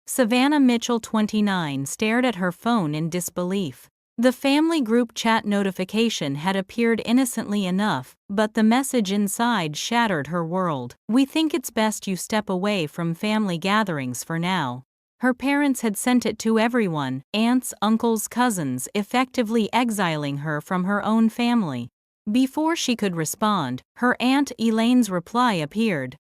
Savannah Mitchell, 29, stared at her phone in disbelief. The family group chat notification had appeared innocently enough, but the message inside shattered her world. "We think it's best you step away from family gatherings for now." Her parents had sent it to everyone, aunts, uncles, cousins, effectively exiling her from her own family. Before she could respond, her Aunt Elaine's reply appeared.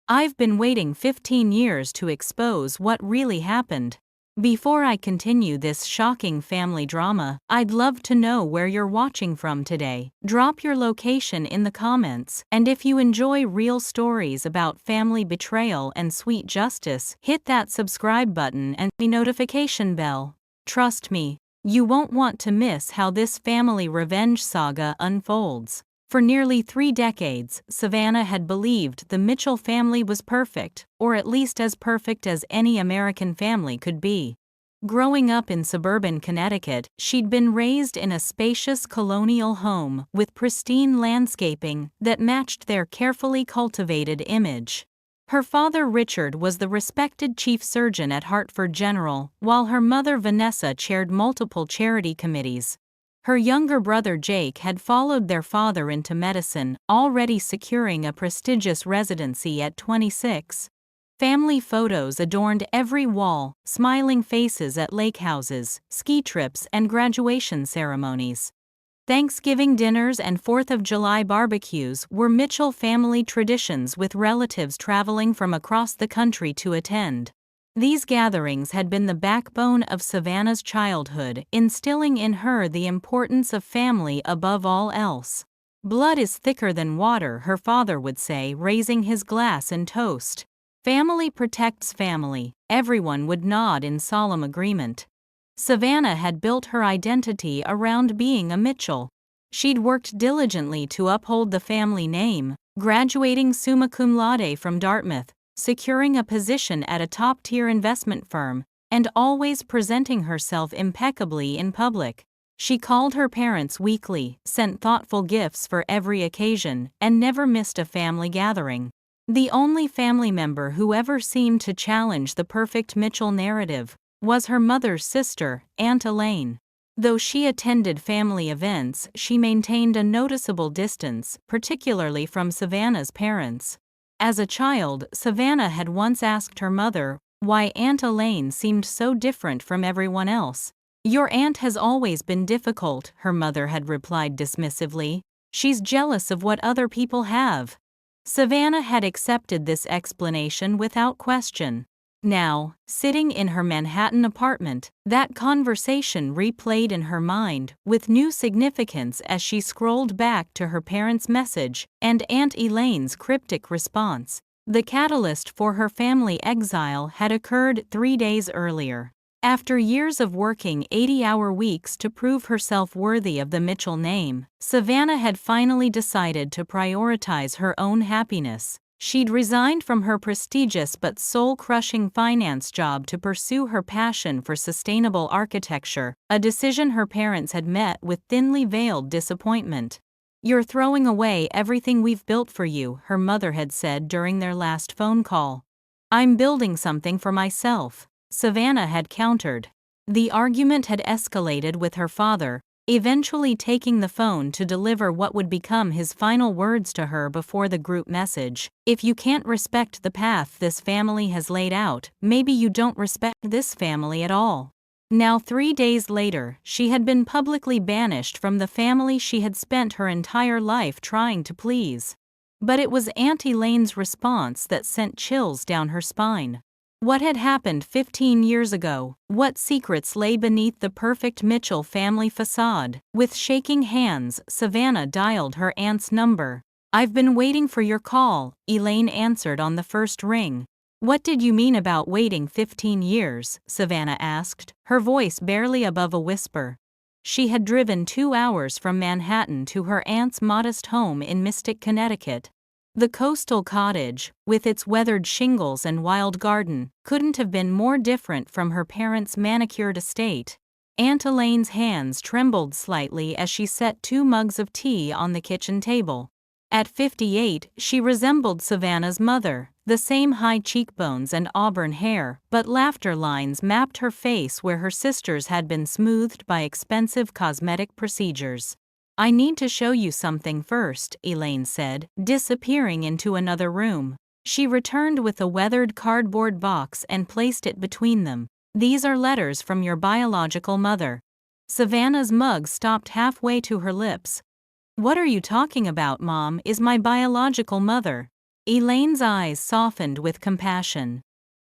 "I've been waiting 15 years to expose what really happened. Before I continue this shocking family drama, I'd love to know where you're watching from today. Drop your location in the comments, and if you enjoy real stories about family betrayal and sweet justice, hit that subscribe button and the notification bell. Trust me, you won't want to miss how this family revenge saga unfolds. For nearly 3 decades, Savannah had believed the Mitchell family was perfect, or at least as perfect as any American family could be. Growing up in suburban Connecticut, she'd been raised in a spacious colonial home with pristine landscaping that matched their carefully cultivated image. Her father Richard was the respected chief surgeon at Hartford General, while her mother Vanessa chaired multiple charity committees. Her younger brother Jake had followed their father into medicine, already securing a prestigious residency at 26. Family photos adorned every wall, smiling faces at lake houses, ski trips, and graduation ceremonies. Thanksgiving dinners and 4th of July barbecues were Mitchell family traditions, with relatives traveling from across the country to attend. These gatherings had been the backbone of Savannah's childhood, instilling in her the importance of family above all else. "Blood is thicker than water," her father would say, raising his glass and toast. "Family protects family." Everyone would nod in solemn agreement. Savannah had built her identity around being a Mitchell. She'd worked diligently to uphold the family name, graduating summa cum laude from Dartmouth, securing a position at a top-tier investment firm, and always presenting herself impeccably in public. She called her parents weekly, sent thoughtful gifts for every occasion, and never missed a family gathering. The only family member who ever seemed to challenge the perfect Mitchell narrative was her mother's sister, Aunt Elaine. Though she attended family events, she maintained a noticeable distance, particularly from Savannah's parents. As a child, Savannah had once asked her mother why Aunt Elaine seemed so different from everyone else. "Your aunt has always been difficult," her mother had replied dismissively. "She's jealous of what other people have." Savannah had accepted this explanation without question. Now, sitting in her Manhattan apartment, that conversation replayed in her mind, with new significance as she scrolled back to her parents' message and Aunt Elaine's cryptic response. The catalyst for her family exile had occurred 3 days earlier. After years of working 80-hour weeks to prove herself worthy of the Mitchell name, Savannah had finally decided to prioritize her own happiness. She'd resigned from her prestigious but soul-crushing finance job to pursue her passion for sustainable architecture, a decision her parents had met with thinly veiled disappointment. "You're throwing away everything we've built for you," her mother had said during their last phone call. "I'm building something for myself," Savannah had countered. The argument had escalated with her father, eventually taking the phone to deliver what would become his final words to her before the group message. "If you can't respect the path this family has laid out, maybe you don't respect this family at all." Now 3 days later, she had been publicly banished from the family she had spent her entire life trying to please. But it was Aunt Elaine's response that sent chills down her spine. What had happened 15 years ago? What secrets lay beneath the perfect Mitchell family facade? With shaking hands, Savannah dialed her aunt's number. "I've been waiting for your call," Elaine answered on the first ring. "What did you mean about waiting 15 years?" Savannah asked, her voice barely above a whisper. She had driven 2 hours from Manhattan to her aunt's modest home in Mystic, Connecticut. The coastal cottage, with its weathered shingles and wild garden, couldn't have been more different from her parents' manicured estate. Aunt Elaine's hands trembled slightly as she set 2 mugs of tea on the kitchen table. At 58, she resembled Savannah's mother, the same high cheekbones and auburn hair, but laughter lines mapped her face where her sister's had been smoothed by expensive cosmetic procedures. "I need to show you something first," Elaine said, disappearing into another room. She returned with a weathered cardboard box and placed it between them. "These are letters from your biological mother." Savannah's mug stopped halfway to her lips. "What are you talking about, Mom? Is my biological mother?" Elaine's eyes softened with compassion.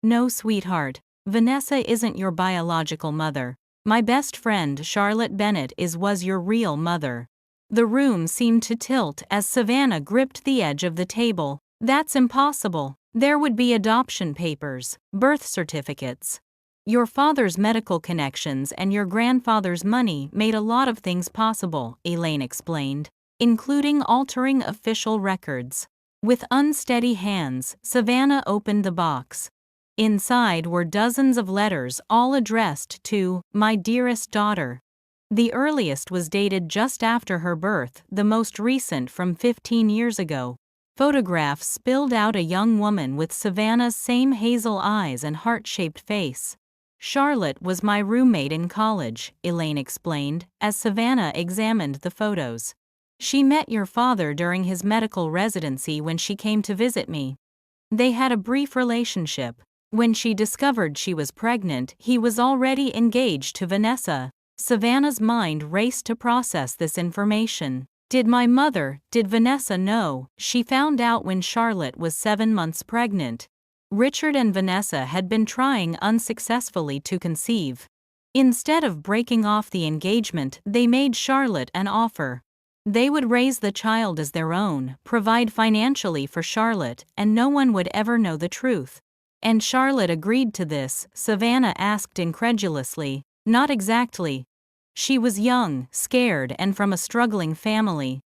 "No, sweetheart. Vanessa isn't your biological mother. My best friend Charlotte Bennett was your real mother." The room seemed to tilt as Savannah gripped the edge of the table. "That's impossible. There would be adoption papers, birth certificates. Your father's medical connections and your grandfather's money made a lot of things possible," Elaine explained, including altering official records. With unsteady hands, Savannah opened the box. Inside were dozens of letters, all addressed to "my dearest daughter." The earliest was dated just after her birth, the most recent from 15 years ago. Photographs spilled out a young woman with Savannah's same hazel eyes and heart-shaped face. "Charlotte was my roommate in college," Elaine explained, as Savannah examined the photos. "She met your father during his medical residency when she came to visit me. They had a brief relationship. When she discovered she was pregnant, he was already engaged to Vanessa." Savannah's mind raced to process this information. Did Vanessa know? She found out when Charlotte was 7 months pregnant. Richard and Vanessa had been trying unsuccessfully to conceive. Instead of breaking off the engagement, they made Charlotte an offer. They would raise the child as their own, provide financially for Charlotte, and no one would ever know the truth. "And Charlotte agreed to this?" Savannah asked incredulously. "Not exactly. She was young, scared, and from a struggling family.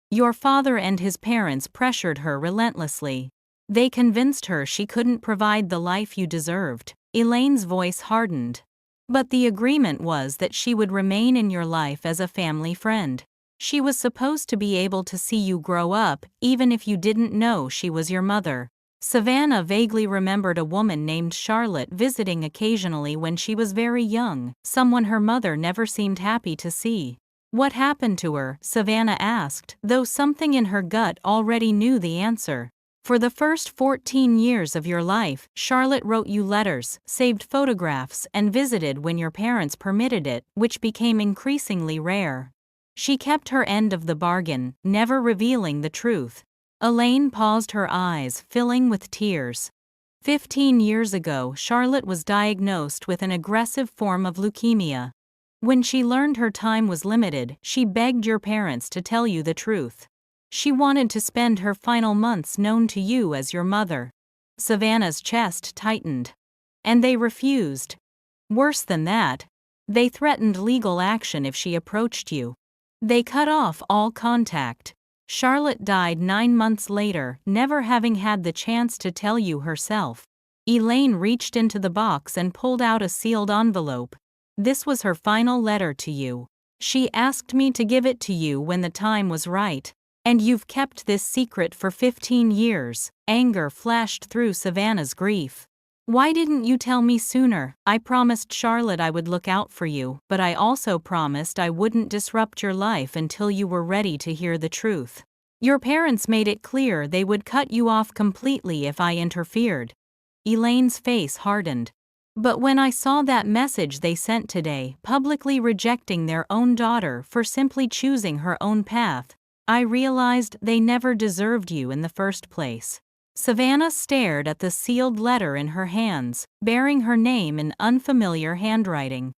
Your father and his parents pressured her relentlessly. They convinced her she couldn't provide the life you deserved." Elaine's voice hardened. "But the agreement was that she would remain in your life as a family friend. She was supposed to be able to see you grow up, even if you didn't know she was your mother." Savannah vaguely remembered a woman named Charlotte visiting occasionally when she was very young, someone her mother never seemed happy to see. "What happened to her?" Savannah asked, though something in her gut already knew the answer. "For the first 14 years of your life, Charlotte wrote you letters, saved photographs, and visited when your parents permitted it, which became increasingly rare. She kept her end of the bargain, never revealing the truth." Elaine paused, her eyes filling with tears. 15 years ago, Charlotte was diagnosed with an aggressive form of leukemia. When she learned her time was limited, she begged your parents to tell you the truth. She wanted to spend her final months known to you as your mother. Savannah's chest tightened. "And they refused?" "Worse than that. They threatened legal action if she approached you. They cut off all contact. Charlotte died 9 months later, never having had the chance to tell you herself." Elaine reached into the box and pulled out a sealed envelope. "This was her final letter to you. She asked me to give it to you when the time was right. And you've kept this secret for 15 years. Anger flashed through Savannah's grief. "Why didn't you tell me sooner? I promised Charlotte I would look out for you, but I also promised I wouldn't disrupt your life until you were ready to hear the truth. Your parents made it clear they would cut you off completely if I interfered." Elaine's face hardened. "But when I saw that message they sent today, publicly rejecting their own daughter for simply choosing her own path, I realized they never deserved you in the first place." Savannah stared at the sealed letter in her hands, bearing her name in unfamiliar handwriting.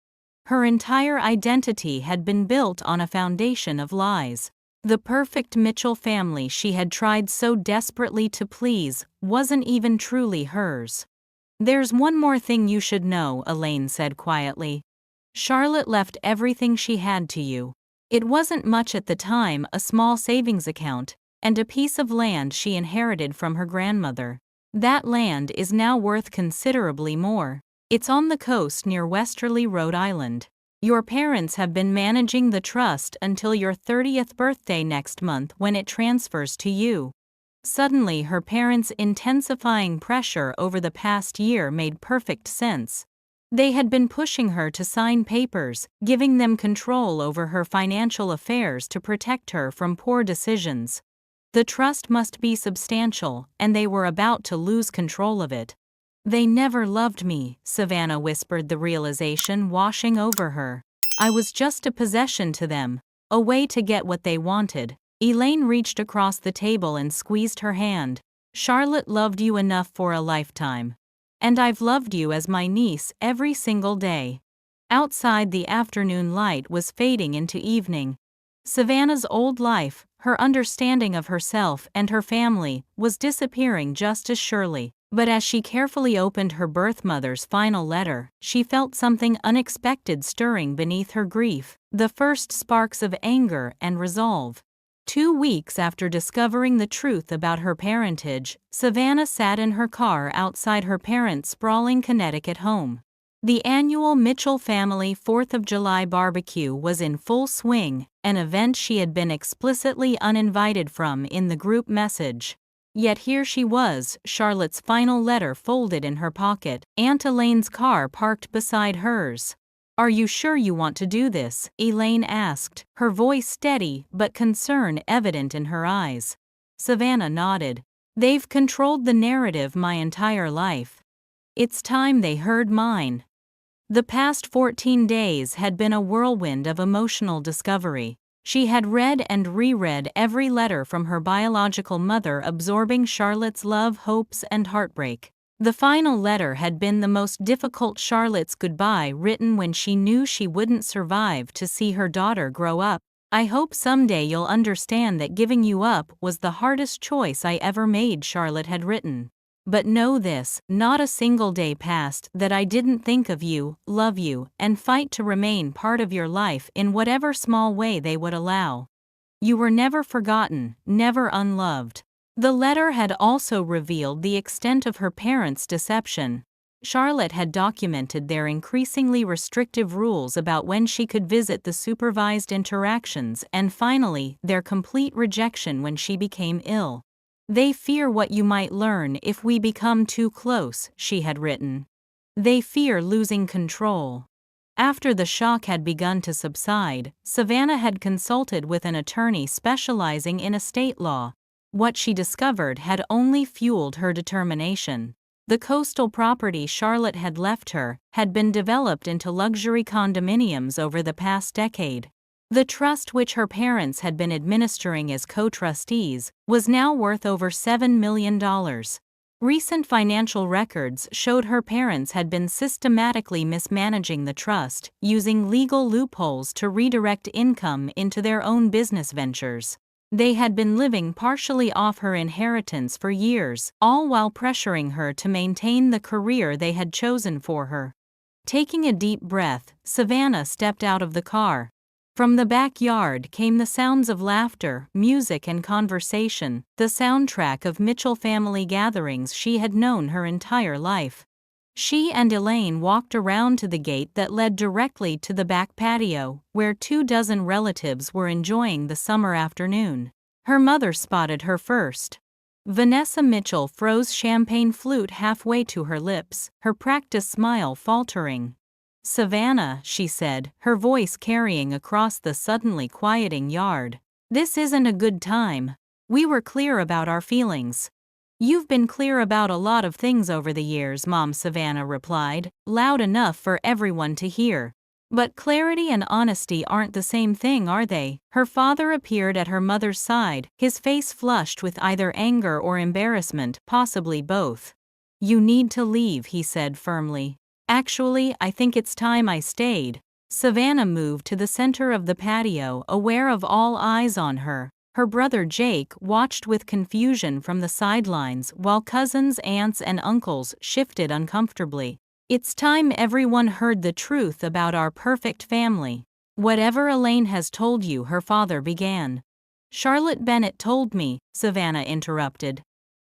Her entire identity had been built on a foundation of lies. The perfect Mitchell family she had tried so desperately to please wasn't even truly hers. "There's one more thing you should know," Elaine said quietly. "Charlotte left everything she had to you. It wasn't much at the time, a small savings account, and a piece of land she inherited from her grandmother. That land is now worth considerably more. It's on the coast near Westerly, Rhode Island. Your parents have been managing the trust until your 30th birthday next month when it transfers to you." Suddenly her parents' intensifying pressure over the past year made perfect sense. They had been pushing her to sign papers, giving them control over her financial affairs to protect her from poor decisions. The trust must be substantial, and they were about to lose control of it. "They never loved me," Savannah whispered, the realization washing over her. "I was just a possession to them, a way to get what they wanted." Elaine reached across the table and squeezed her hand. "Charlotte loved you enough for a lifetime. And I've loved you as my niece every single day." Outside, the afternoon light was fading into evening. Savannah's old life, her understanding of herself and her family, was disappearing just as surely. But as she carefully opened her birth mother's final letter, she felt something unexpected stirring beneath her grief, the first sparks of anger and resolve. 2 weeks after discovering the truth about her parentage, Savannah sat in her car outside her parents' sprawling Connecticut home. The annual Mitchell family 4th of July barbecue was in full swing, an event she had been explicitly uninvited from in the group message. Yet here she was, Charlotte's final letter folded in her pocket, Aunt Elaine's car parked beside hers. "Are you sure you want to do this?" Elaine asked, her voice steady but concern evident in her eyes. Savannah nodded. "They've controlled the narrative my entire life. It's time they heard mine." The past 14 days had been a whirlwind of emotional discovery. She had read and reread every letter from her biological mother, absorbing Charlotte's love, hopes, and heartbreak. The final letter had been the most difficult, Charlotte's goodbye, written when she knew she wouldn't survive to see her daughter grow up. "I hope someday you'll understand that giving you up was the hardest choice I ever made," Charlotte had written. "But know this, not a single day passed that I didn't think of you, love you, and fight to remain part of your life in whatever small way they would allow. You were never forgotten, never unloved." The letter had also revealed the extent of her parents' deception. Charlotte had documented their increasingly restrictive rules about when she could visit, the supervised interactions, and finally, their complete rejection when she became ill. "They fear what you might learn if we become too close," she had written. "They fear losing control." After the shock had begun to subside, Savannah had consulted with an attorney specializing in estate law. What she discovered had only fueled her determination. The coastal property Charlotte had left her had been developed into luxury condominiums over the past decade. The trust, which her parents had been administering as co-trustees, was now worth over $7 million. Recent financial records showed her parents had been systematically mismanaging the trust, using legal loopholes to redirect income into their own business ventures. They had been living partially off her inheritance for years, all while pressuring her to maintain the career they had chosen for her. Taking a deep breath, Savannah stepped out of the car. From the backyard came the sounds of laughter, music, and conversation, the soundtrack of Mitchell family gatherings she had known her entire life. She and Elaine walked around to the gate that led directly to the back patio, where 24 relatives were enjoying the summer afternoon. Her mother spotted her first. Vanessa Mitchell froze champagne flute halfway to her lips, her practiced smile faltering. "Savannah," she said, her voice carrying across the suddenly quieting yard. "This isn't a good time. We were clear about our feelings." "You've been clear about a lot of things over the years, Mom," Savannah replied, loud enough for everyone to hear. "But clarity and honesty aren't the same thing, are they?" Her father appeared at her mother's side, his face flushed with either anger or embarrassment, possibly both. "You need to leave," he said firmly. "Actually, I think it's time I stayed." Savannah moved to the center of the patio, aware of all eyes on her. Her brother Jake watched with confusion from the sidelines while cousins, aunts, and uncles shifted uncomfortably. "It's time everyone heard the truth about our perfect family." "Whatever Elaine has told you," her father began. "Charlotte Bennett told me," Savannah interrupted.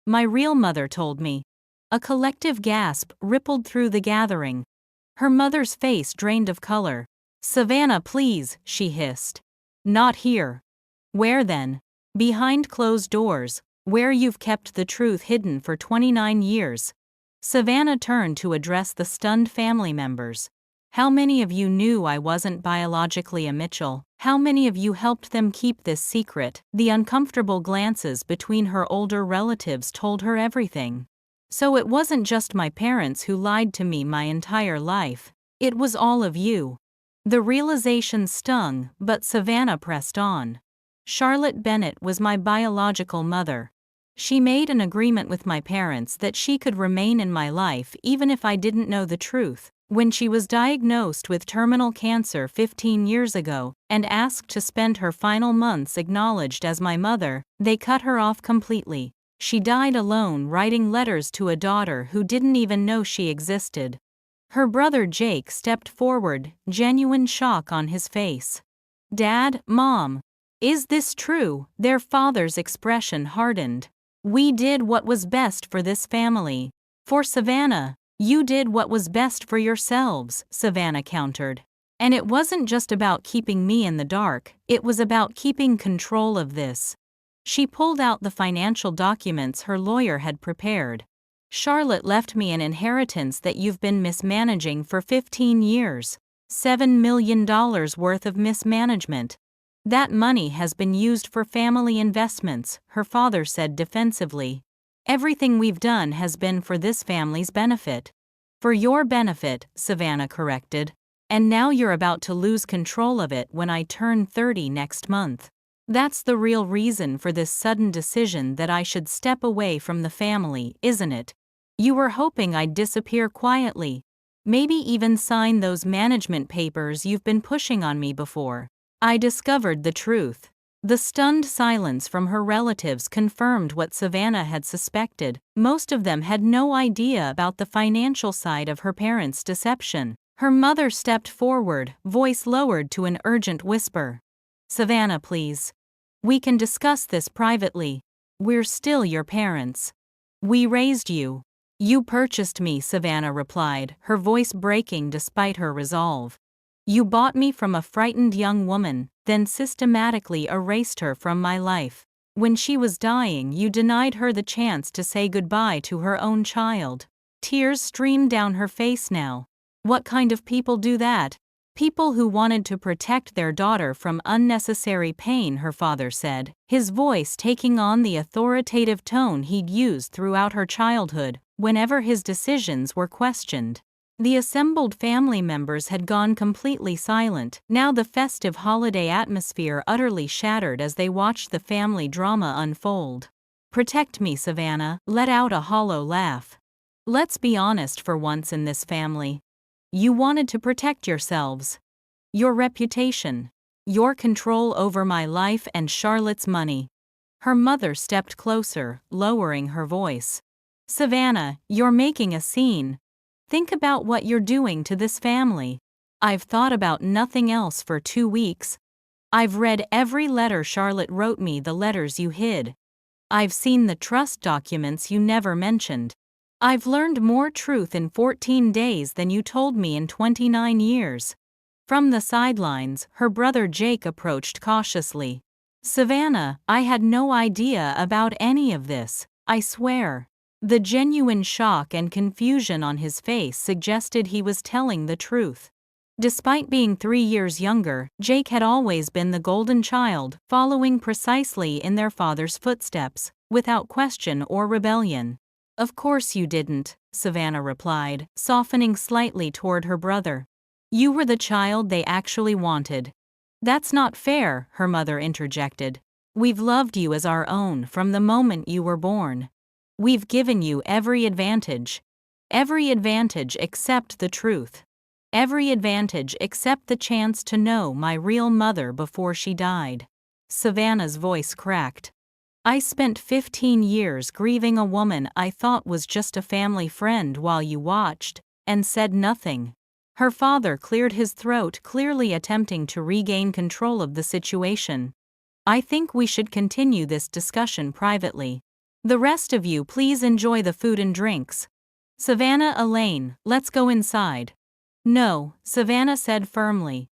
"My real mother told me." A collective gasp rippled through the gathering. Her mother's face drained of color. "Savannah, please," she hissed. "Not here." "Where then?" "Behind closed doors, where you've kept the truth hidden for 29 years. Savannah turned to address the stunned family members. "How many of you knew I wasn't biologically a Mitchell? How many of you helped them keep this secret?" The uncomfortable glances between her older relatives told her everything. "So it wasn't just my parents who lied to me my entire life. It was all of you." The realization stung, but Savannah pressed on. "Charlotte Bennett was my biological mother. She made an agreement with my parents that she could remain in my life even if I didn't know the truth. When she was diagnosed with terminal cancer 15 years ago and asked to spend her final months acknowledged as my mother, they cut her off completely. She died alone writing letters to a daughter who didn't even know she existed." Her brother Jake stepped forward, genuine shock on his face. "Dad, Mom, is this true?" Their father's expression hardened. "We did what was best for this family." "For Savannah, you did what was best for yourselves," Savannah countered. "And it wasn't just about keeping me in the dark, it was about keeping control of this." She pulled out the financial documents her lawyer had prepared. "Charlotte left me an inheritance that you've been mismanaging for 15 years. $7 million worth of mismanagement. That money has been used for family investments," her father said defensively. "Everything we've done has been for this family's benefit." "For your benefit," Savannah corrected. "And now you're about to lose control of it when I turn 30 next month. That's the real reason for this sudden decision that I should step away from the family, isn't it? You were hoping I'd disappear quietly. Maybe even sign those management papers you've been pushing on me before." I discovered the truth. The stunned silence from her relatives confirmed what Savannah had suspected. Most of them had no idea about the financial side of her parents' deception. Her mother stepped forward, voice lowered to an urgent whisper. "Savannah, please. We can discuss this privately. We're still your parents. We raised you." "You purchased me," Savannah replied, her voice breaking despite her resolve. "You bought me from a frightened young woman, then systematically erased her from my life. When she was dying, you denied her the chance to say goodbye to her own child." Tears streamed down her face now. "What kind of people do that?" "People who wanted to protect their daughter from unnecessary pain," her father said, his voice taking on the authoritative tone he'd used throughout her childhood, whenever his decisions were questioned. The assembled family members had gone completely silent, now the festive holiday atmosphere utterly shattered as they watched the family drama unfold. "Protect me," Savannah let out a hollow laugh. "Let's be honest for once in this family. You wanted to protect yourselves. Your reputation. Your control over my life and Charlotte's money." Her mother stepped closer, lowering her voice. "Savannah, you're making a scene. Think about what you're doing to this family." "I've thought about nothing else for 2 weeks. I've read every letter Charlotte wrote me, the letters you hid. I've seen the trust documents you never mentioned. I've learned more truth in 14 days than you told me in 29 years. From the sidelines, her brother Jake approached cautiously. "Savannah, I had no idea about any of this, I swear." The genuine shock and confusion on his face suggested he was telling the truth. Despite being 3 years younger, Jake had always been the golden child, following precisely in their father's footsteps, without question or rebellion. "Of course you didn't," Savannah replied, softening slightly toward her brother. "You were the child they actually wanted." "That's not fair," her mother interjected. "We've loved you as our own from the moment you were born. We've given you every advantage. Every advantage except the truth. Every advantage except the chance to know my real mother before she died." Savannah's voice cracked. "I spent 15 years grieving a woman I thought was just a family friend while you watched, and said nothing." Her father cleared his throat, clearly attempting to regain control of the situation. "I think we should continue this discussion privately. The rest of you please enjoy the food and drinks. Savannah, Elaine, let's go inside." "No," Savannah said firmly.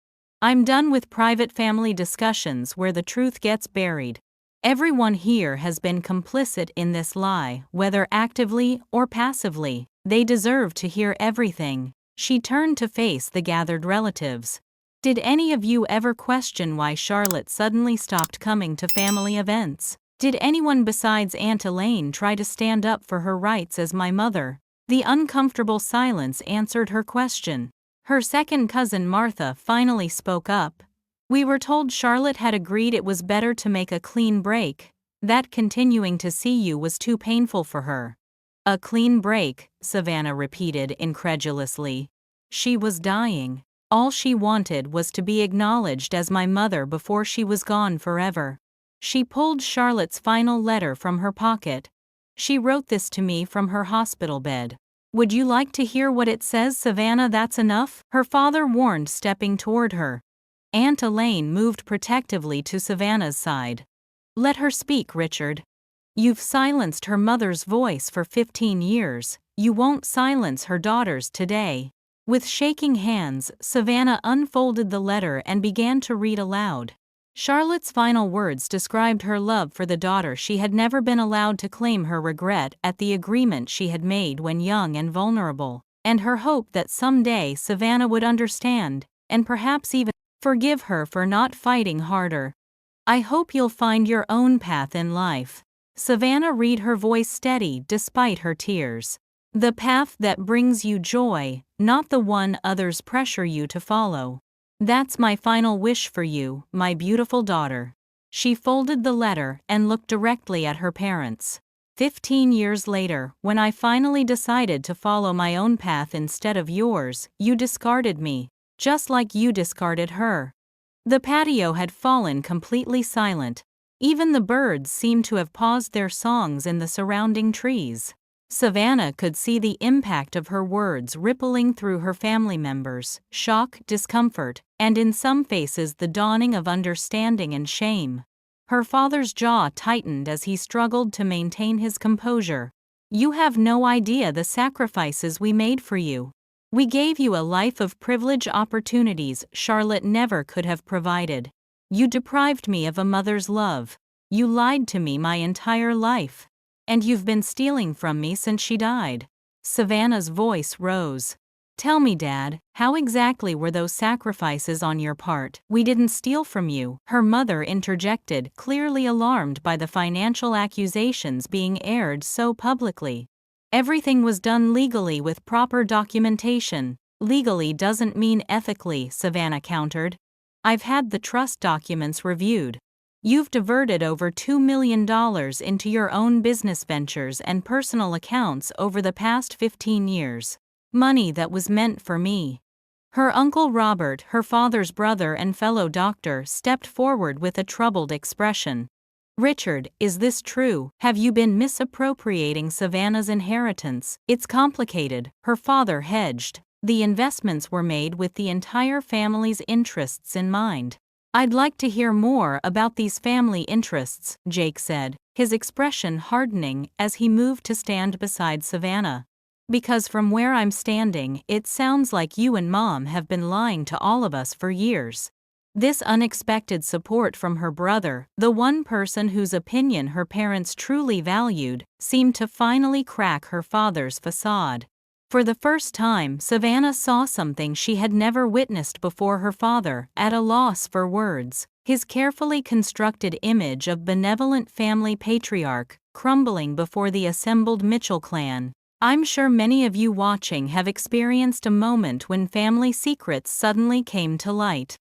I'm done with private family discussions where the truth gets buried. Everyone here has been complicit in this lie, whether actively or passively. They deserve to hear everything. She turned to face the gathered relatives. Did any of you ever question why Charlotte suddenly stopped coming to family events? Did anyone besides Aunt Elaine try to stand up for her rights as my mother? The uncomfortable silence answered her question. Her second cousin Martha finally spoke up. We were told Charlotte had agreed it was better to make a clean break, that continuing to see you was too painful for her. A clean break, Savannah repeated incredulously. She was dying. All she wanted was to be acknowledged as my mother before she was gone forever. She pulled Charlotte's final letter from her pocket. She wrote this to me from her hospital bed. Would you like to hear what it says, Savannah? That's enough, her father warned, stepping toward her. Aunt Elaine moved protectively to Savannah's side. Let her speak, Richard. You've silenced her mother's voice for 15 years. You won't silence her daughter's today. With shaking hands, Savannah unfolded the letter and began to read aloud. Charlotte's final words described her love for the daughter she had never been allowed to claim, her regret at the agreement she had made when young and vulnerable, and her hope that someday Savannah would understand, and perhaps even forgive her for not fighting harder. I hope you'll find your own path in life. Savannah read, her voice steady despite her tears. The path that brings you joy, not the one others pressure you to follow. That's my final wish for you, my beautiful daughter. She folded the letter and looked directly at her parents. 15 years later, when I finally decided to follow my own path instead of yours, you discarded me, just like you discarded her. The patio had fallen completely silent. Even the birds seemed to have paused their songs in the surrounding trees. Savannah could see the impact of her words rippling through her family members, shock, discomfort, and in some faces the dawning of understanding and shame. Her father's jaw tightened as he struggled to maintain his composure. You have no idea the sacrifices we made for you. We gave you a life of privilege, opportunities Charlotte never could have provided. You deprived me of a mother's love. You lied to me my entire life. And you've been stealing from me since she died. Savannah's voice rose. Tell me, Dad, how exactly were those sacrifices on your part? We didn't steal from you, her mother interjected, clearly alarmed by the financial accusations being aired so publicly. Everything was done legally with proper documentation. Legally doesn't mean ethically, Savannah countered. I've had the trust documents reviewed. You've diverted over $2 million into your own business ventures and personal accounts over the past 15 years. Money that was meant for me. Her uncle Robert, her father's brother and fellow doctor, stepped forward with a troubled expression. Richard, is this true? Have you been misappropriating Savannah's inheritance? It's complicated, her father hedged. The investments were made with the entire family's interests in mind. I'd like to hear more about these family interests, Jake said, his expression hardening as he moved to stand beside Savannah. Because from where I'm standing, it sounds like you and Mom have been lying to all of us for years. This unexpected support from her brother, the one person whose opinion her parents truly valued, seemed to finally crack her father's facade. For the first time, Savannah saw something she had never witnessed before: her father, at a loss for words, his carefully constructed image of benevolent family patriarch, crumbling before the assembled Mitchell clan. I'm sure many of you watching have experienced a moment when family secrets suddenly came to light.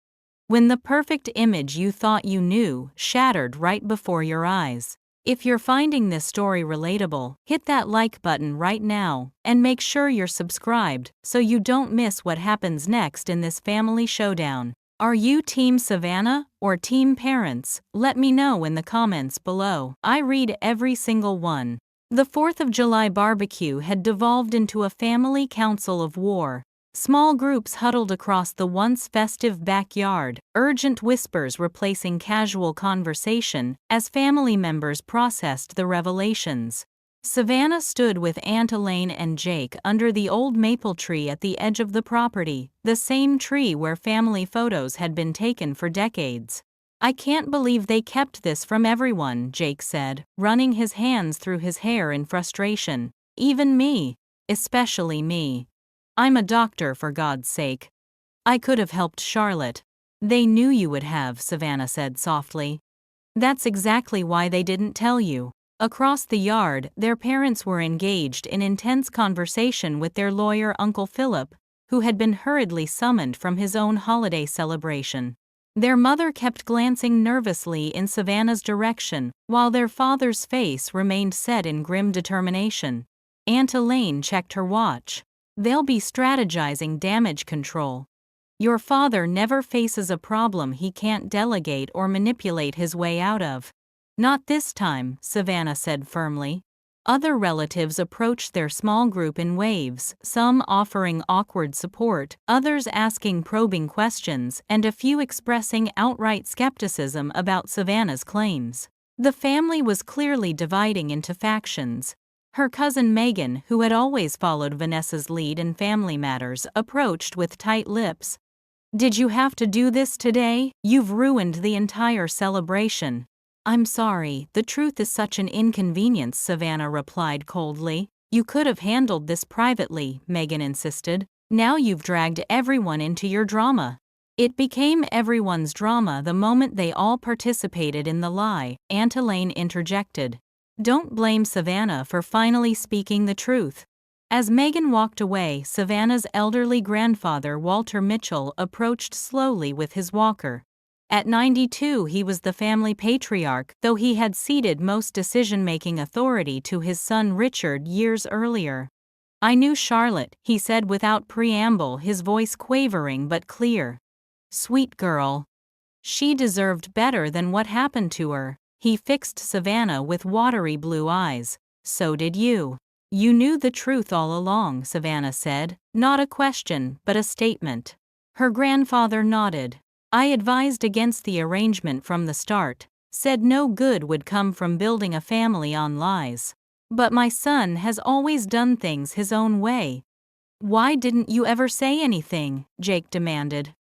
When the perfect image you thought you knew shattered right before your eyes. If you're finding this story relatable, hit that like button right now, and make sure you're subscribed so you don't miss what happens next in this family showdown. Are you Team Savannah or Team Parents? Let me know in the comments below. I read every single one. The 4th of July barbecue had devolved into a family council of war. Small groups huddled across the once festive backyard, urgent whispers replacing casual conversation as family members processed the revelations. Savannah stood with Aunt Elaine and Jake under the old maple tree at the edge of the property, the same tree where family photos had been taken for decades. "I can't believe they kept this from everyone," Jake said, running his hands through his hair in frustration. "Even me. Especially me. I'm a doctor, for God's sake. I could have helped Charlotte." "They knew you would have," Savannah said softly. "That's exactly why they didn't tell you." Across the yard, their parents were engaged in intense conversation with their lawyer Uncle Philip, who had been hurriedly summoned from his own holiday celebration. Their mother kept glancing nervously in Savannah's direction, while their father's face remained set in grim determination. Aunt Elaine checked her watch. "They'll be strategizing damage control. Your father never faces a problem he can't delegate or manipulate his way out of." "Not this time," Savannah said firmly. Other relatives approached their small group in waves, some offering awkward support, others asking probing questions, and a few expressing outright skepticism about Savannah's claims. The family was clearly dividing into factions. Her cousin Megan, who had always followed Vanessa's lead in family matters, approached with tight lips. "Did you have to do this today? You've ruined the entire celebration." "I'm sorry, the truth is such an inconvenience," Savannah replied coldly. "You could have handled this privately," Megan insisted. "Now you've dragged everyone into your drama." "It became everyone's drama the moment they all participated in the lie," Aunt Elaine interjected. "Don't blame Savannah for finally speaking the truth." As Megan walked away, Savannah's elderly grandfather Walter Mitchell approached slowly with his walker. At 92 he was the family patriarch, though he had ceded most decision-making authority to his son Richard years earlier. "I knew Charlotte," he said without preamble, his voice quavering but clear. "Sweet girl. She deserved better than what happened to her." He fixed Savannah with watery blue eyes. "So did you." "You knew the truth all along," Savannah said, not a question, but a statement. Her grandfather nodded. "I advised against the arrangement from the start, said no good would come from building a family on lies. But my son has always done things his own way." "Why didn't you ever say anything?" Jake demanded.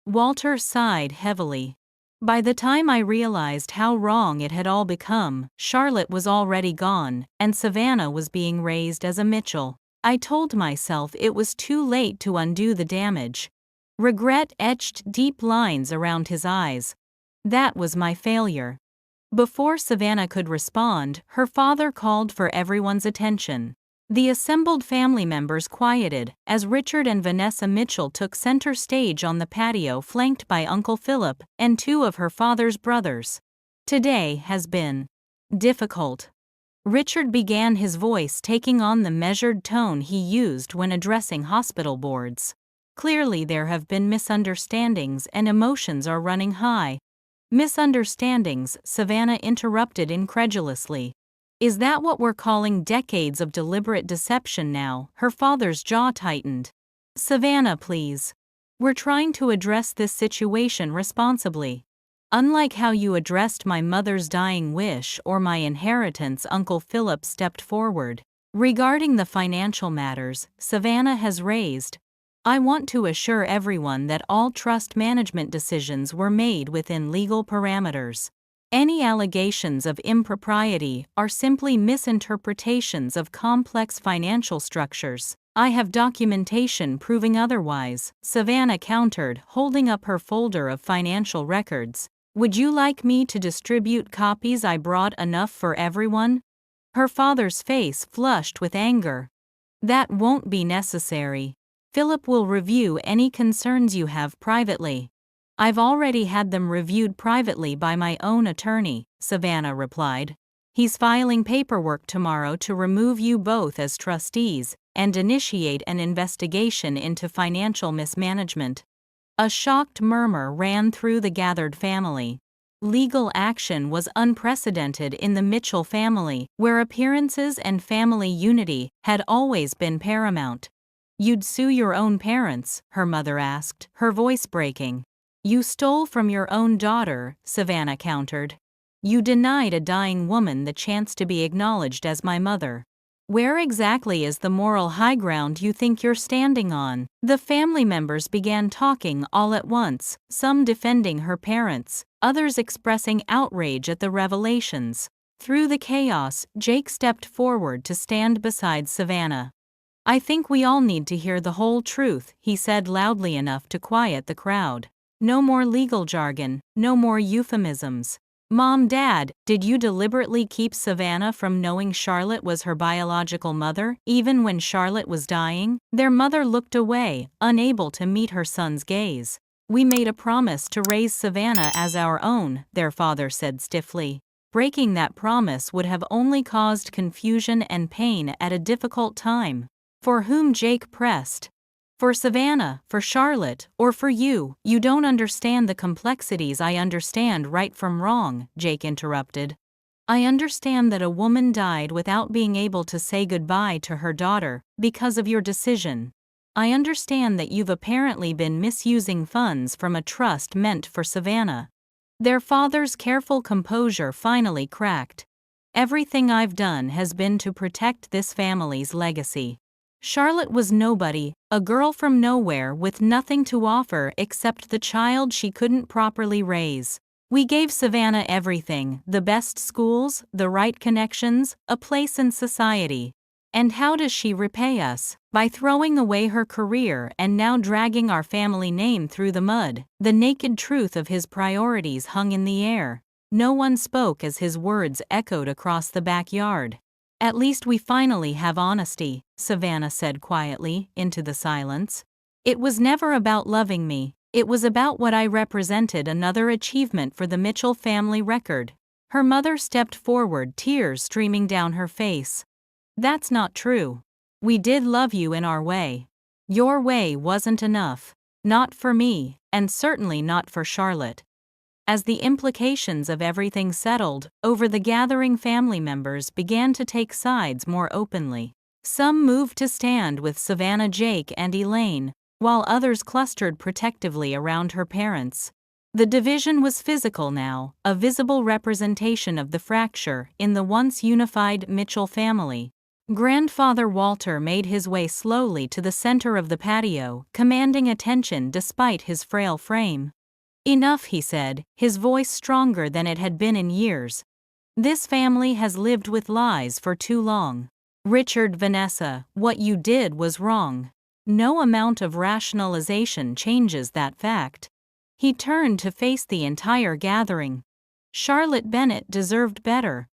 Walter sighed heavily. "By the time I realized how wrong it had all become, Charlotte was already gone, and Savannah was being raised as a Mitchell. I told myself it was too late to undo the damage." Regret etched deep lines around his eyes. "That was my failure." Before Savannah could respond, her father called for everyone's attention. The assembled family members quieted as Richard and Vanessa Mitchell took center stage on the patio, flanked by Uncle Philip and two of her father's brothers. "Today has been difficult." Richard began, his voice taking on the measured tone he used when addressing hospital boards. "Clearly there have been misunderstandings and emotions are running high." "Misunderstandings?" Savannah interrupted incredulously. "Is that what we're calling decades of deliberate deception now?" Her father's jaw tightened. "Savannah, please. We're trying to address this situation responsibly. Unlike how you addressed my mother's dying wish or my inheritance," Uncle Philip stepped forward. "Regarding the financial matters Savannah has raised, I want to assure everyone that all trust management decisions were made within legal parameters. Any allegations of impropriety are simply misinterpretations of complex financial structures. I have documentation proving otherwise," Savannah countered, holding up her folder of financial records. "Would you like me to distribute copies? I brought enough for everyone." Her father's face flushed with anger. "That won't be necessary. Philip will review any concerns you have privately." "I've already had them reviewed privately by my own attorney," Savannah replied. "He's filing paperwork tomorrow to remove you both as trustees and initiate an investigation into financial mismanagement." A shocked murmur ran through the gathered family. Legal action was unprecedented in the Mitchell family, where appearances and family unity had always been paramount. "You'd sue your own parents?" her mother asked, her voice breaking. "You stole from your own daughter," Savannah countered. "You denied a dying woman the chance to be acknowledged as my mother." Where exactly is the moral high ground you think you're standing on? The family members began talking all at once, some defending her parents, others expressing outrage at the revelations. Through the chaos, Jake stepped forward to stand beside Savannah. "I think we all need to hear the whole truth," he said loudly enough to quiet the crowd. "No more legal jargon, no more euphemisms. Mom, Dad, did you deliberately keep Savannah from knowing Charlotte was her biological mother, even when Charlotte was dying?" Their mother looked away, unable to meet her son's gaze. "We made a promise to raise Savannah as our own," their father said stiffly. Breaking that promise would have only caused confusion and pain at a difficult time. For whom? Jake pressed. "For Savannah, for Charlotte, or for you? You don't understand the complexities." "I understand right from wrong," Jake interrupted. "I understand that a woman died without being able to say goodbye to her daughter, because of your decision. I understand that you've apparently been misusing funds from a trust meant for Savannah." Their father's careful composure finally cracked. "Everything I've done has been to protect this family's legacy. Charlotte was nobody, a girl from nowhere with nothing to offer except the child she couldn't properly raise. We gave Savannah everything: the best schools, the right connections, a place in society. And how does she repay us? By throwing away her career and now dragging our family name through the mud." The naked truth of his priorities hung in the air. No one spoke as his words echoed across the backyard. "At least we finally have honesty," Savannah said quietly, into the silence. "It was never about loving me. It was about what I represented." Another achievement for the Mitchell family record. Her mother stepped forward, tears streaming down her face. "That's not true. We did love you in our way. Your way wasn't enough. Not for me, and certainly not for Charlotte." As the implications of everything settled, over the gathering family members began to take sides more openly. Some moved to stand with Savannah, Jake, and Elaine, while others clustered protectively around her parents. The division was physical now, a visible representation of the fracture in the once unified Mitchell family. Grandfather Walter made his way slowly to the center of the patio, commanding attention despite his frail frame. "Enough," he said, his voice stronger than it had been in years. "This family has lived with lies for too long. Richard, Vanessa, what you did was wrong. No amount of rationalization changes that fact." He turned to face the entire gathering. "Charlotte Bennett deserved better.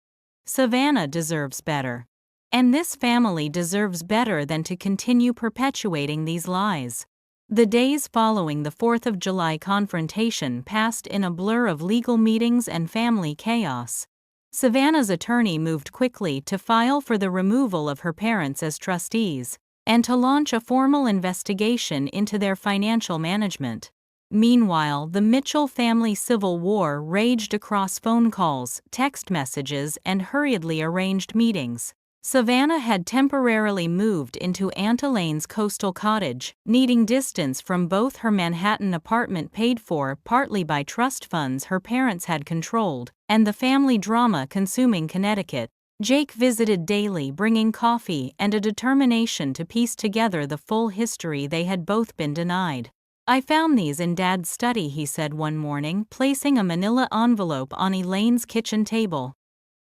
Savannah deserves better. And this family deserves better than to continue perpetuating these lies." The days following the 4th of July confrontation passed in a blur of legal meetings and family chaos. Savannah's attorney moved quickly to file for the removal of her parents as trustees, and to launch a formal investigation into their financial management. Meanwhile, the Mitchell family civil war raged across phone calls, text messages, and hurriedly arranged meetings. Savannah had temporarily moved into Aunt Elaine's coastal cottage, needing distance from both her Manhattan apartment paid for partly by trust funds her parents had controlled, and the family drama consuming Connecticut. Jake visited daily, bringing coffee and a determination to piece together the full history they had both been denied. "I found these in Dad's study," he said one morning, placing a manila envelope on Elaine's kitchen table.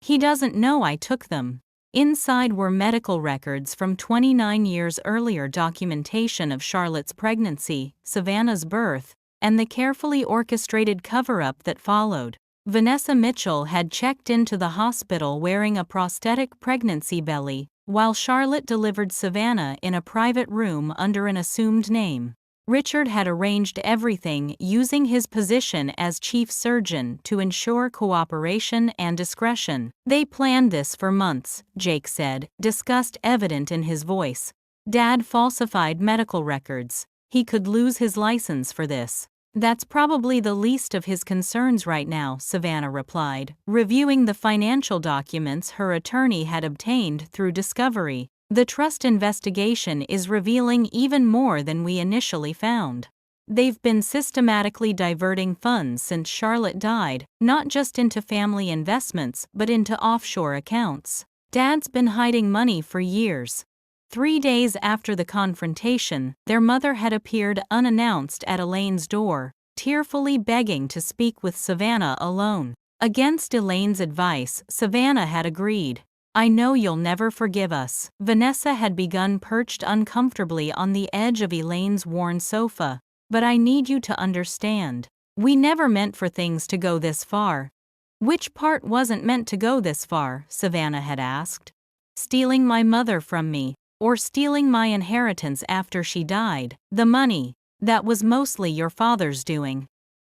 "He doesn't know I took them." Inside were medical records from 29 years earlier, documentation of Charlotte's pregnancy, Savannah's birth, and the carefully orchestrated cover-up that followed. Vanessa Mitchell had checked into the hospital wearing a prosthetic pregnancy belly, while Charlotte delivered Savannah in a private room under an assumed name. Richard had arranged everything, using his position as chief surgeon to ensure cooperation and discretion. "They planned this for months," Jake said, disgust evident in his voice. "Dad falsified medical records. He could lose his license for this." "That's probably the least of his concerns right now," Savannah replied, reviewing the financial documents her attorney had obtained through discovery. "The trust investigation is revealing even more than we initially found. They've been systematically diverting funds since Charlotte died, not just into family investments but into offshore accounts. Dad's been hiding money for years. 3 days after the confrontation, their mother had appeared unannounced at Elaine's door, tearfully begging to speak with Savannah alone. Against Elaine's advice, Savannah had agreed. "I know you'll never forgive us." Vanessa had begun perched uncomfortably on the edge of Elaine's worn sofa. "But I need you to understand. We never meant for things to go this far." "Which part wasn't meant to go this far?" Savannah had asked. "Stealing my mother from me. Or stealing my inheritance after she died. The money. That was mostly your father's doing.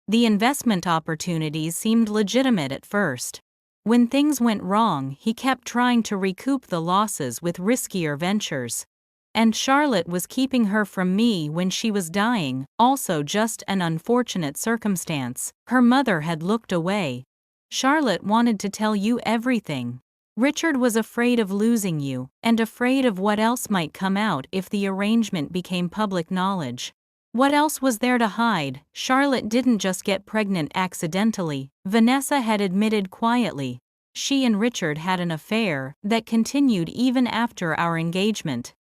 The investment opportunities seemed legitimate at first. When things went wrong, he kept trying to recoup the losses with riskier ventures. And Charlotte was keeping her from me when she was dying, also just an unfortunate circumstance." Her mother had looked away. "Charlotte wanted to tell you everything. Richard was afraid of losing you, and afraid of what else might come out if the arrangement became public knowledge. What else was there to hide? Charlotte didn't just get pregnant accidentally," Vanessa had admitted quietly. "She and Richard had an affair that continued even after our engagement.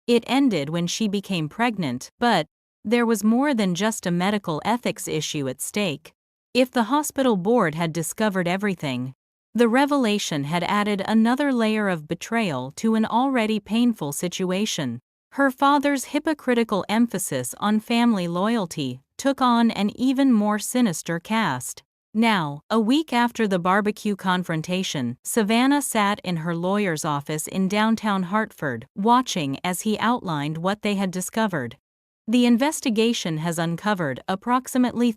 It ended when she became pregnant, but there was more than just a medical ethics issue at stake. If the hospital board had discovered everything, the revelation had added another layer of betrayal to an already painful situation." Her father's hypocritical emphasis on family loyalty took on an even more sinister cast. Now, a week after the barbecue confrontation, Savannah sat in her lawyer's office in downtown Hartford, watching as he outlined what they had discovered. "The investigation has uncovered approximately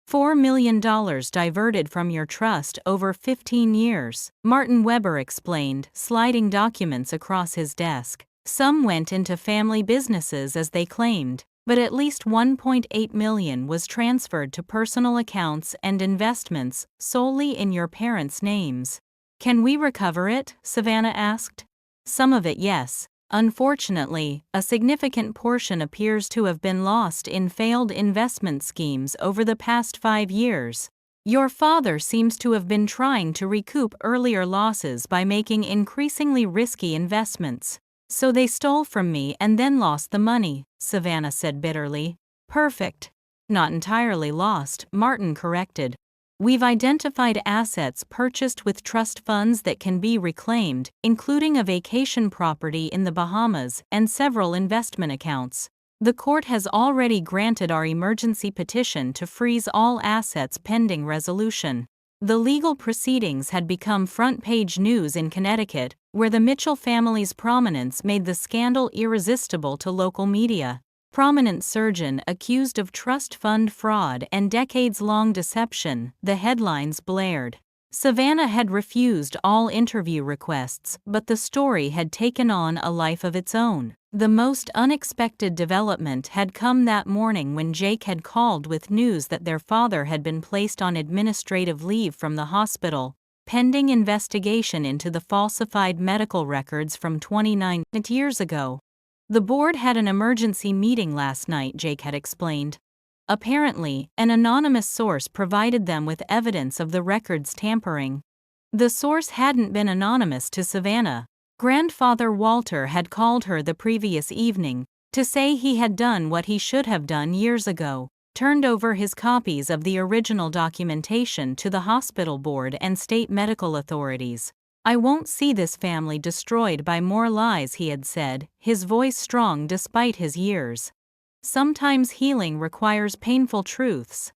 $4 million diverted from your trust over 15 years, Martin Weber explained, sliding documents across his desk. "Some went into family businesses as they claimed, but at least $1.8 million was transferred to personal accounts and investments solely in your parents' names." "Can we recover it?" Savannah asked. "Some of it, yes. Unfortunately, a significant portion appears to have been lost in failed investment schemes over the past 5 years. Your father seems to have been trying to recoup earlier losses by making increasingly risky investments. So they stole from me and then lost the money," Savannah said bitterly. "Perfect. Not entirely lost," Martin corrected. "We've identified assets purchased with trust funds that can be reclaimed, including a vacation property in the Bahamas and several investment accounts. The court has already granted our emergency petition to freeze all assets pending resolution." The legal proceedings had become front-page news in Connecticut, where the Mitchell family's prominence made the scandal irresistible to local media. "Prominent surgeon accused of trust fund fraud and decades-long deception," the headlines blared. Savannah had refused all interview requests, but the story had taken on a life of its own. The most unexpected development had come that morning when Jake had called with news that their father had been placed on administrative leave from the hospital, pending investigation into the falsified medical records from 29 years ago. "The board had an emergency meeting last night," Jake had explained. "Apparently, an anonymous source provided them with evidence of the records tampering." The source hadn't been anonymous to Savannah. Grandfather Walter had called her the previous evening to say he had done what he should have done years ago, turned over his copies of the original documentation to the hospital board and state medical authorities. "I won't see this family destroyed by more lies," he had said, his voice strong despite his years. Sometimes healing requires painful truths.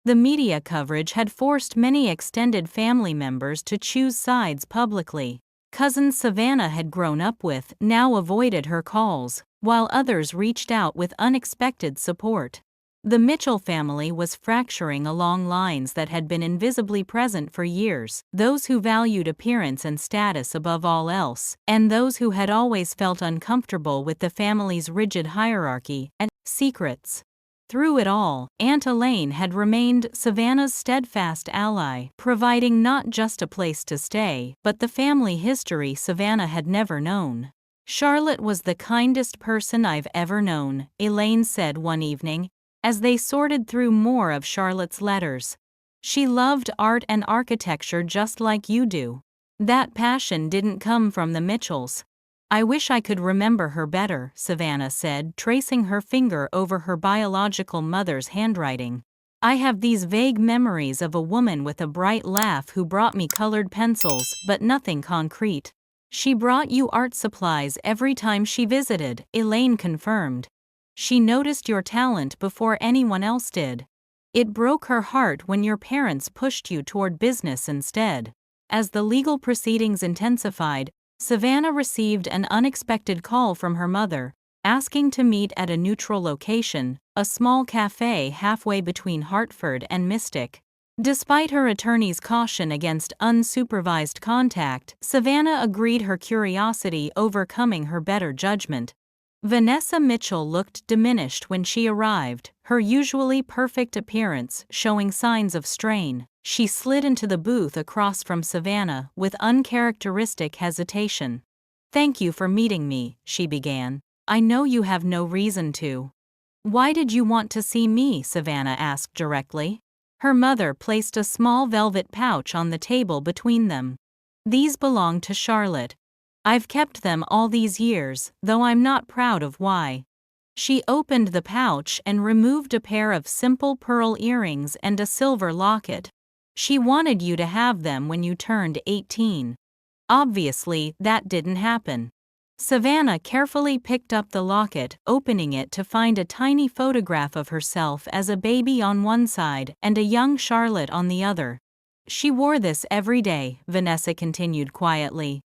The media coverage had forced many extended family members to choose sides publicly. Cousins Savannah had grown up with now avoided her calls, while others reached out with unexpected support. The Mitchell family was fracturing along lines that had been invisibly present for years, those who valued appearance and status above all else, and those who had always felt uncomfortable with the family's rigid hierarchy and secrets. Through it all, Aunt Elaine had remained Savannah's steadfast ally, providing not just a place to stay, but the family history Savannah had never known. "Charlotte was the kindest person I've ever known," Elaine said one evening, as they sorted through more of Charlotte's letters. "She loved art and architecture just like you do. That passion didn't come from the Mitchells. I wish I could remember her better, Savannah said, tracing her finger over her biological mother's handwriting. I have these vague memories of a woman with a bright laugh who brought me colored pencils, but nothing concrete. She brought you art supplies every time she visited, Elaine confirmed. She noticed your talent before anyone else did. It broke her heart when your parents pushed you toward business instead. As the legal proceedings intensified, Savannah received an unexpected call from her mother, asking to meet at a neutral location, a small cafe halfway between Hartford and Mystic. Despite her attorney's caution against unsupervised contact, Savannah agreed, her curiosity overcoming her better judgment. Vanessa Mitchell looked diminished when she arrived, her usually perfect appearance showing signs of strain. She slid into the booth across from Savannah with uncharacteristic hesitation. "Thank you for meeting me," she began. "I know you have no reason to." "Why did you want to see me?" Savannah asked directly. Her mother placed a small velvet pouch on the table between them. "These belong to Charlotte. I've kept them all these years, though I'm not proud of why." She opened the pouch and removed a pair of simple pearl earrings and a silver locket. "She wanted you to have them when you turned 18. Obviously, that didn't happen." Savannah carefully picked up the locket, opening it to find a tiny photograph of herself as a baby on one side and a young Charlotte on the other. "She wore this every day," Vanessa continued quietly.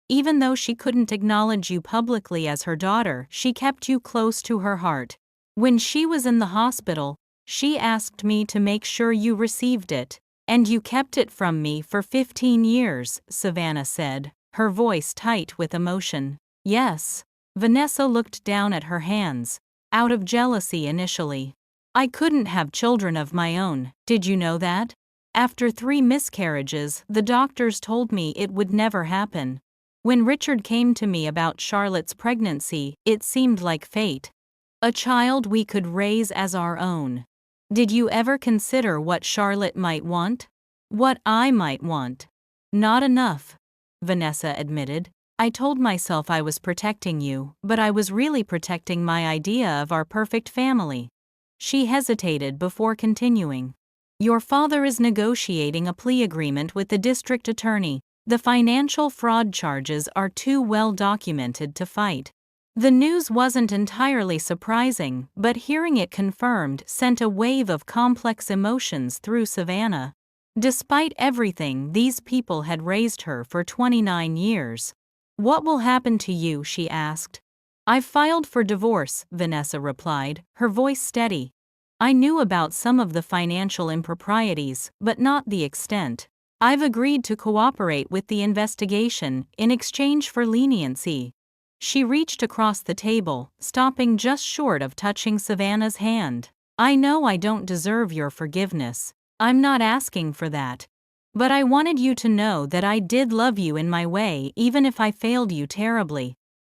"Even though she couldn't acknowledge you publicly as her daughter, she kept you close to her heart. When she was in the hospital, she asked me to make sure you received it. And you kept it from me for 15 years, Savannah said, her voice tight with emotion. "Yes." Vanessa looked down at her hands, out of jealousy initially. "I couldn't have children of my own, did you know that? After 3 miscarriages, the doctors told me it would never happen. When Richard came to me about Charlotte's pregnancy, it seemed like fate. A child we could raise as our own. Did you ever consider what Charlotte might want? What I might want?" "Not enough," Vanessa admitted. "I told myself I was protecting you, but I was really protecting my idea of our perfect family." She hesitated before continuing. "Your father is negotiating a plea agreement with the district attorney. The financial fraud charges are too well documented to fight." The news wasn't entirely surprising, but hearing it confirmed sent a wave of complex emotions through Savannah. Despite everything, these people had raised her for 29 years. "What will happen to you?" she asked. "I've filed for divorce," Vanessa replied, her voice steady. "I knew about some of the financial improprieties, but not the extent. I've agreed to cooperate with the investigation in exchange for leniency." She reached across the table, stopping just short of touching Savannah's hand. "I know I don't deserve your forgiveness. I'm not asking for that. But I wanted you to know that I did love you in my way, even if I failed you terribly.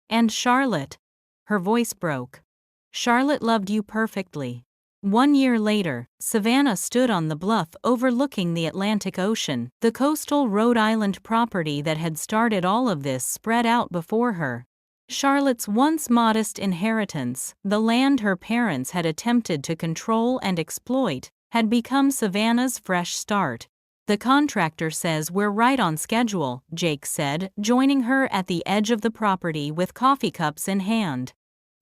And Charlotte." Her voice broke. "Charlotte loved you perfectly." 1 year later, Savannah stood on the bluff overlooking the Atlantic Ocean. The coastal Rhode Island property that had started all of this spread out before her. Charlotte's once modest inheritance, the land her parents had attempted to control and exploit, had become Savannah's fresh start. "The contractor says we're right on schedule," Jake said, joining her at the edge of the property with coffee cups in hand.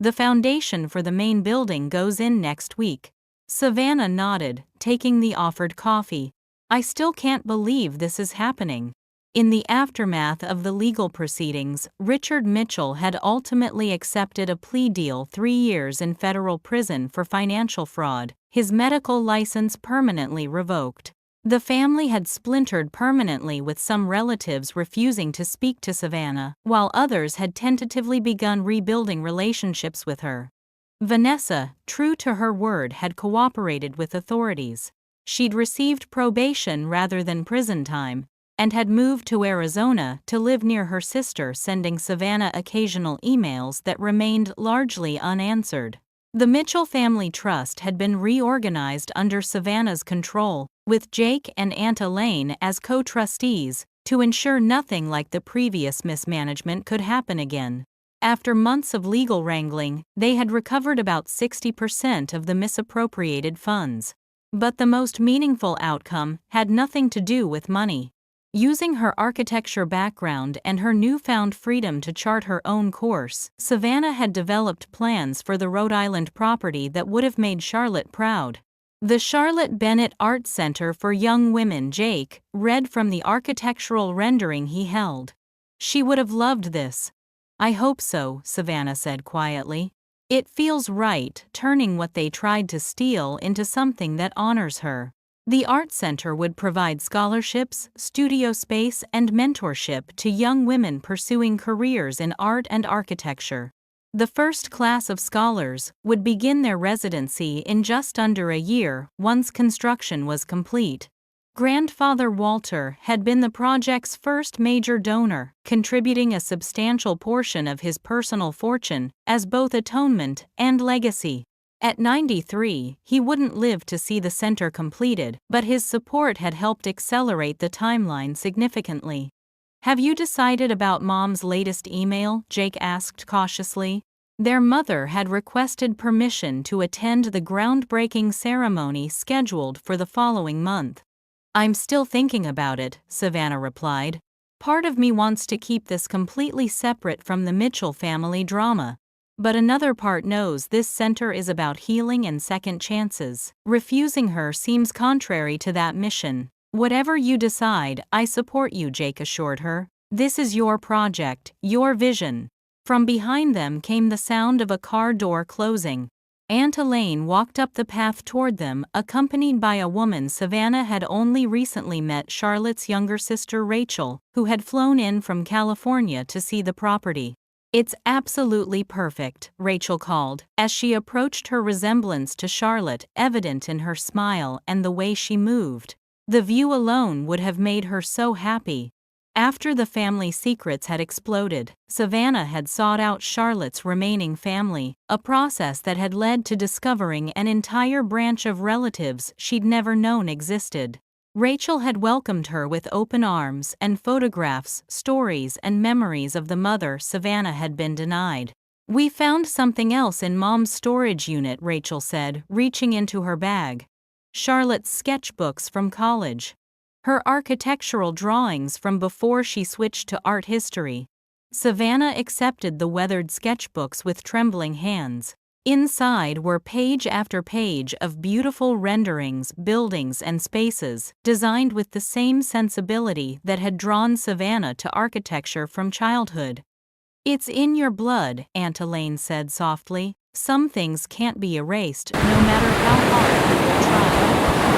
"The foundation for the main building goes in next week." Savannah nodded, taking the offered coffee. "I still can't believe this is happening." In the aftermath of the legal proceedings, Richard Mitchell had ultimately accepted a plea deal, 3 years in federal prison for financial fraud, his medical license permanently revoked. The family had splintered permanently, with some relatives refusing to speak to Savannah, while others had tentatively begun rebuilding relationships with her. Vanessa, true to her word, had cooperated with authorities. She'd received probation rather than prison time, and had moved to Arizona to live near her sister, sending Savannah occasional emails that remained largely unanswered. The Mitchell Family Trust had been reorganized under Savannah's control, with Jake and Aunt Elaine as co-trustees, to ensure nothing like the previous mismanagement could happen again. After months of legal wrangling, they had recovered about 60% of the misappropriated funds. But the most meaningful outcome had nothing to do with money. Using her architecture background and her newfound freedom to chart her own course, Savannah had developed plans for the Rhode Island property that would have made Charlotte proud. The Charlotte Bennett Art Center for Young Women. Jake read from the architectural rendering he held. She would have loved this. I hope so, Savannah said quietly. It feels right, turning what they tried to steal into something that honors her. The Art Center would provide scholarships, studio space, and mentorship to young women pursuing careers in art and architecture. The first class of scholars would begin their residency in just under a year once construction was complete. Grandfather Walter had been the project's first major donor, contributing a substantial portion of his personal fortune as both atonement and legacy. At 93, he wouldn't live to see the center completed, but his support had helped accelerate the timeline significantly. Have you decided about Mom's latest email? Jake asked cautiously. Their mother had requested permission to attend the groundbreaking ceremony scheduled for the following month. I'm still thinking about it, Savannah replied. Part of me wants to keep this completely separate from the Mitchell family drama. But another part knows this center is about healing and second chances. Refusing her seems contrary to that mission. Whatever you decide, I support you, Jake assured her. This is your project, your vision. From behind them came the sound of a car door closing. Aunt Elaine walked up the path toward them, accompanied by a woman Savannah had only recently met, Charlotte's younger sister Rachel, who had flown in from California to see the property. It's absolutely perfect, Rachel called, as she approached, her resemblance to Charlotte evident in her smile and the way she moved. The view alone would have made her so happy. After the family secrets had exploded, Savannah had sought out Charlotte's remaining family, a process that had led to discovering an entire branch of relatives she'd never known existed. Rachel had welcomed her with open arms and photographs, stories, and memories of the mother Savannah had been denied. We found something else in Mom's storage unit, Rachel said, reaching into her bag. Charlotte's sketchbooks from college. Her architectural drawings from before she switched to art history. Savannah accepted the weathered sketchbooks with trembling hands. Inside were page after page of beautiful renderings, buildings, and spaces, designed with the same sensibility that had drawn Savannah to architecture from childhood. "It's in your blood," Aunt Elaine said softly. "Some things can't be erased, no matter how hard people try."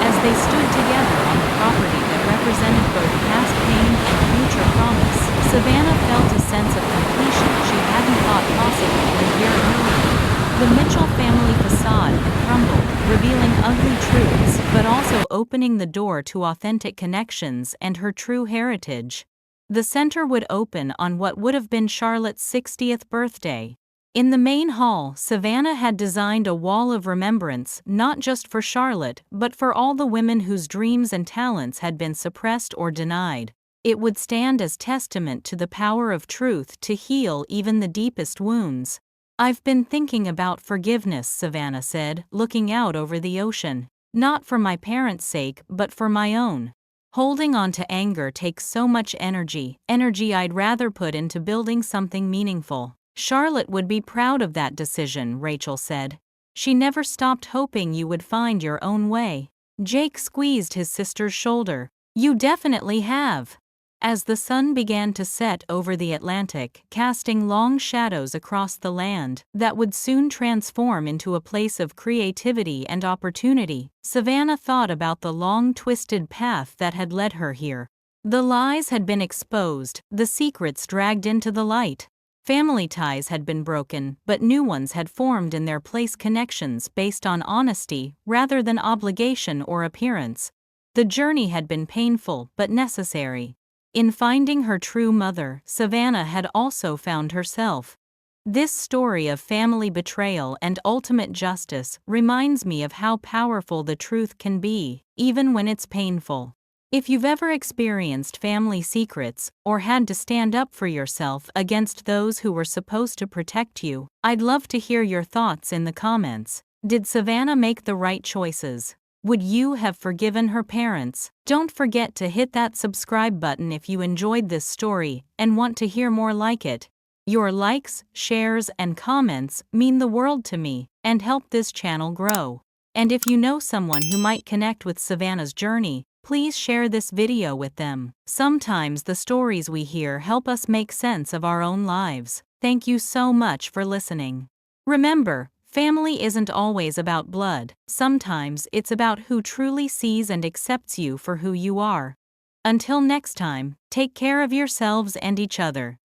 As they stood together on the property that represented both past pain and future promise, Savannah felt a sense of completion she hadn't thought possible a year earlier. The Mitchell family facade had crumbled, revealing ugly truths, but also opening the door to authentic connections and her true heritage. The center would open on what would have been Charlotte's 60th birthday. In the main hall, Savannah had designed a wall of remembrance, not just for Charlotte, but for all the women whose dreams and talents had been suppressed or denied. It would stand as testament to the power of truth to heal even the deepest wounds. "I've been thinking about forgiveness," Savannah said, looking out over the ocean. "Not for my parents' sake, but for my own. Holding on to anger takes so much energy I'd rather put into building something meaningful." "Charlotte would be proud of that decision," Rachel said. "She never stopped hoping you would find your own way." Jake squeezed his sister's shoulder. "You definitely have." As the sun began to set over the Atlantic, casting long shadows across the land that would soon transform into a place of creativity and opportunity, Savannah thought about the long twisted path that had led her here. The lies had been exposed, the secrets dragged into the light. Family ties had been broken, but new ones had formed in their place, connections based on honesty rather than obligation or appearance. The journey had been painful but necessary. In finding her true mother, Savannah had also found herself. This story of family betrayal and ultimate justice reminds me of how powerful the truth can be, even when it's painful. If you've ever experienced family secrets or had to stand up for yourself against those who were supposed to protect you, I'd love to hear your thoughts in the comments. Did Savannah make the right choices? Would you have forgiven her parents? Don't forget to hit that subscribe button if you enjoyed this story and want to hear more like it. Your likes, shares, and comments mean the world to me and help this channel grow. And if you know someone who might connect with Savannah's journey, please share this video with them. Sometimes the stories we hear help us make sense of our own lives. Thank you so much for listening. Remember, family isn't always about blood. Sometimes it's about who truly sees and accepts you for who you are. Until next time, take care of yourselves and each other.